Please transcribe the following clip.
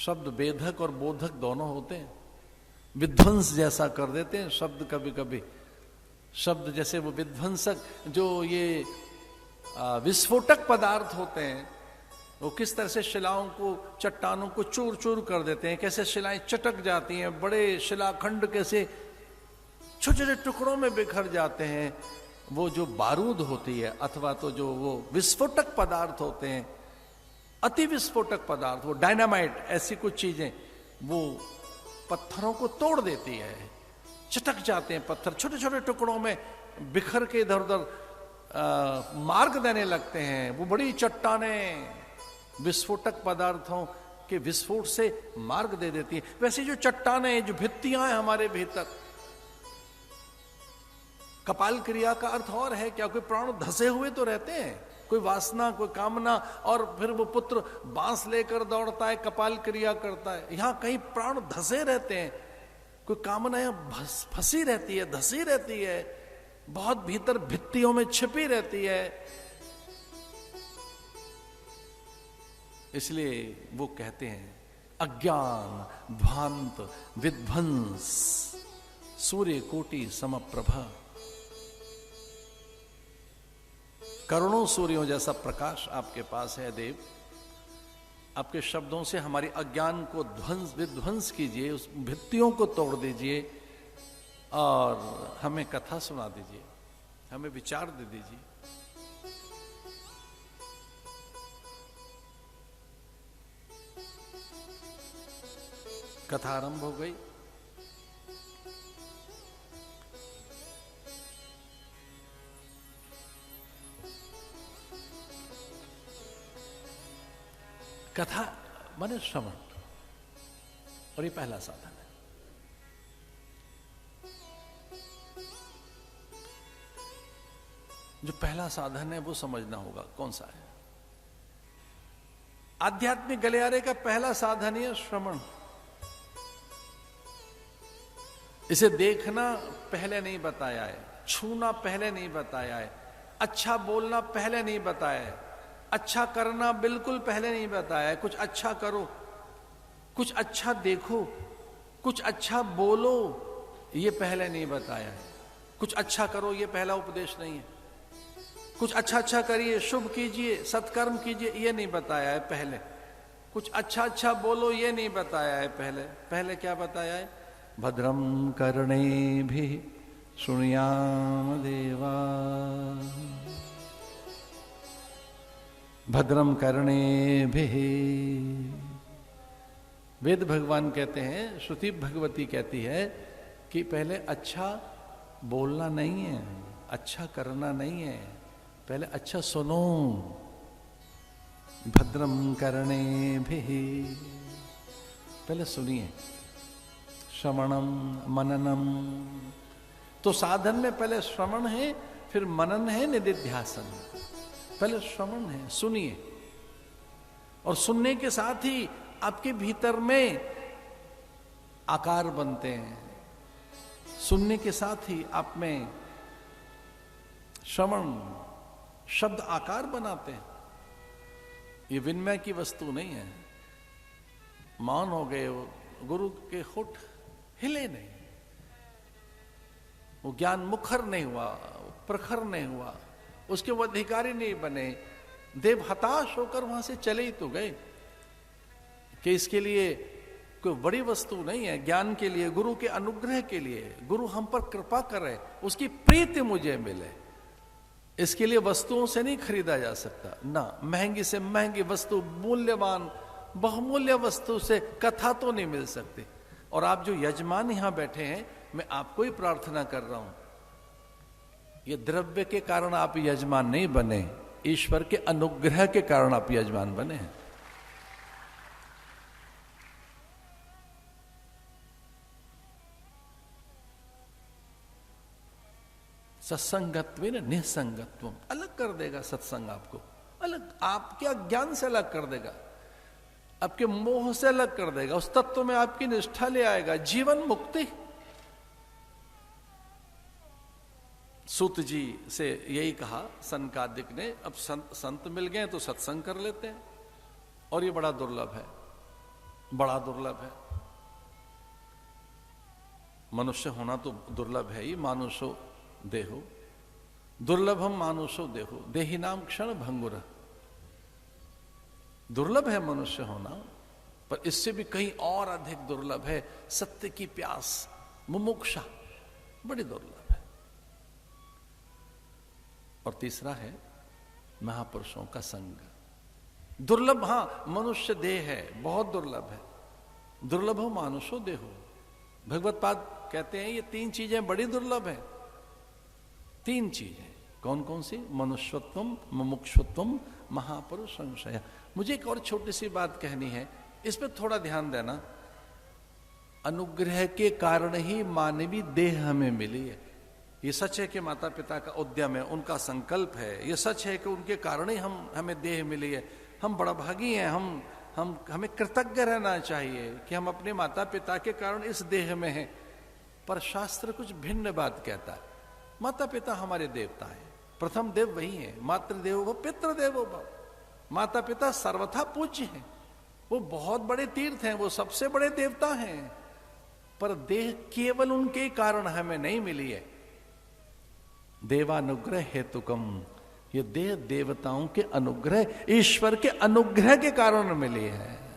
शब्द वेधक और बोधक दोनों होते हैं। विध्वंस जैसा कर देते हैं शब्द, कभी कभी शब्द जैसे वो विध्वंसक, जो ये विस्फोटक पदार्थ होते हैं, वो किस तरह से शिलाओं को, चट्टानों को चूर चूर कर देते हैं, कैसे शिलाएं चटक जाती हैं, बड़े शिलाखंड कैसे छोटे छोटे टुकड़ों में बिखर जाते हैं। वो जो बारूद होती है अथवा तो जो वो विस्फोटक पदार्थ होते हैं, अति विस्फोटक पदार्थ, वो डायनामाइट, ऐसी कुछ चीजें वो पत्थरों को तोड़ देती है, चटक जाते हैं पत्थर, छोटे छोटे टुकड़ों में बिखर के इधर उधर मार्ग देने लगते हैं। वो बड़ी चट्टानें विस्फोटक पदार्थों के विस्फोट से मार्ग दे देती हैं। वैसे जो चट्टानें, जो भित्तियां हैं हमारे भीतर, कपाल क्रिया का अर्थ और है क्या? कोई प्राण धसे हुए तो रहते हैं, कोई वासना, कोई कामना, और फिर वो पुत्र बांस लेकर दौड़ता है, कपाल क्रिया करता है। यहां कहीं प्राण धसे रहते हैं, कोई कामना फंसी रहती है, धसी रहती है, बहुत भीतर भित्तियों में छिपी रहती है। इसलिए वो कहते हैं अज्ञान ध्वांत विध्वंस सूर्य कोटि समप्रभा। करोड़ों सूर्यों जैसा प्रकाश आपके पास है देव। आपके शब्दों से हमारी अज्ञान को विध्वंस कीजिए, उस भित्तियों को तोड़ दीजिए और हमें कथा सुना दीजिए, हमें विचार दे दीजिए। कथा आरंभ हो गई। कथा माने श्रवण, और ये पहला साधन है। जो पहला साधन है वो समझना होगा कौन सा है। आध्यात्मिक गलियारे का पहला साधन है श्रवण। इसे देखना पहले नहीं बताया है, छूना पहले नहीं बताया है, अच्छा बोलना पहले नहीं बताया है, अच्छा करना बिल्कुल पहले नहीं बताया है। कुछ अच्छा करो, कुछ अच्छा देखो, कुछ अच्छा बोलो, ये पहले नहीं बताया है। कुछ अच्छा करो ये पहला उपदेश नहीं है। कुछ अच्छा करिए, शुभ कीजिए, सत्कर्म कीजिए, ये नहीं बताया है पहले। कुछ अच्छा बोलो ये नहीं बताया है पहले। पहले क्या बताया है? भद्रम कर्णेभिः शृणुयाम देवा, भद्रम कर्णेभिः। वेद भगवान कहते हैं, श्रुति भगवती कहती है कि पहले अच्छा बोलना नहीं है, अच्छा करना नहीं है, पहले अच्छा सुनो। भद्रम कर्णेभिः, पहले सुनिए। श्रवणम मननम, तो साधन में पहले श्रवण है, फिर मनन है, निदिध्यासन। पहले श्रवण है, सुनिए, और सुनने के साथ ही आपके भीतर में आकार बनते हैं। सुनने के साथ ही आप में श्रवण शब्द आकार बनाते हैं। ये विनमय की वस्तु नहीं है। मौन हो गए, गुरु के होठ हिले नहीं, वो ज्ञान मुखर नहीं हुआ, प्रखर नहीं हुआ, उसके वो अधिकारी नहीं बने। देव हताश होकर वहां से चले ही तो गए कि इसके लिए कोई बड़ी वस्तु नहीं है। ज्ञान के लिए, गुरु के अनुग्रह के लिए, गुरु हम पर कृपा करे, उसकी प्रीति मुझे मिले, इसके लिए वस्तुओं से नहीं खरीदा जा सकता ना। महंगी से महंगी वस्तु, मूल्यवान बहुमूल्य वस्तु से कथा तो नहीं मिल सकती। और आप जो यजमान यहां बैठे हैं, मैं आपको ही प्रार्थना कर रहा हूं, ये द्रव्य के कारण आप यजमान नहीं बने, ईश्वर के अनुग्रह के कारण आप यजमान बने हैं। सत्संगत्व निसंगत्व अलग कर देगा। सत्संग आपको अलग, आपके अज्ञान से अलग कर देगा, आपके मोह से अलग कर देगा, उस तत्व में आपकी निष्ठा ले आएगा, जीवन मुक्ति। सूत जी से यही कहा सनकादिक ने, अब संत मिल गए तो सत्संग कर लेते हैं, और ये बड़ा दुर्लभ है। बड़ा दुर्लभ है। मनुष्य होना तो दुर्लभ है ही। मानुषो देहो दुर्लभम मानुषो देहो देही नाम क्षण भंगुर। दुर्लभ है मनुष्य होना, पर इससे भी कहीं और अधिक दुर्लभ है सत्य की प्यास, मुमुक्षा, बड़ी दुर्लभ है। और तीसरा है महापुरुषों का संग। दुर्लभ, हां मनुष्य देह है, बहुत दुर्लभ है। दुर्लभ हो मानुषो देहो। भगवत पाद कहते हैं ये तीन चीजें बड़ी दुर्लभ है। तीन चीजें कौन कौन सी? मनुष्यत्वम, मुमुक्षुत्वम, महापुरुष संशय। मुझे एक और छोटी सी बात कहनी है, इस पर थोड़ा ध्यान देना। अनुग्रह के कारण ही मानवीय देह हमें मिली है। ये सच है कि माता पिता का उद्यम है, उनका संकल्प है। ये सच है कि उनके कारण ही हमें देह मिली है। हम बड़ा भागी हैं। हमें कृतज्ञ रहना चाहिए कि हम अपने माता पिता के कारण इस देह में हैं। पर शास्त्र कुछ भिन्न बात कहता है। माता पिता हमारे देवता हैं। प्रथम देव वही है। मातृदेवो भव पितृदेवो भव। माता पिता सर्वथा पूज्य हैं। वो बहुत बड़े तीर्थ हैं, वो सबसे बड़े देवता हैं। पर देह केवल उनके कारण हमें नहीं मिली है। देवानुग्रह हेतुकम, ये देह देवताओं के अनुग्रह, ईश्वर के अनुग्रह के कारण मिली है।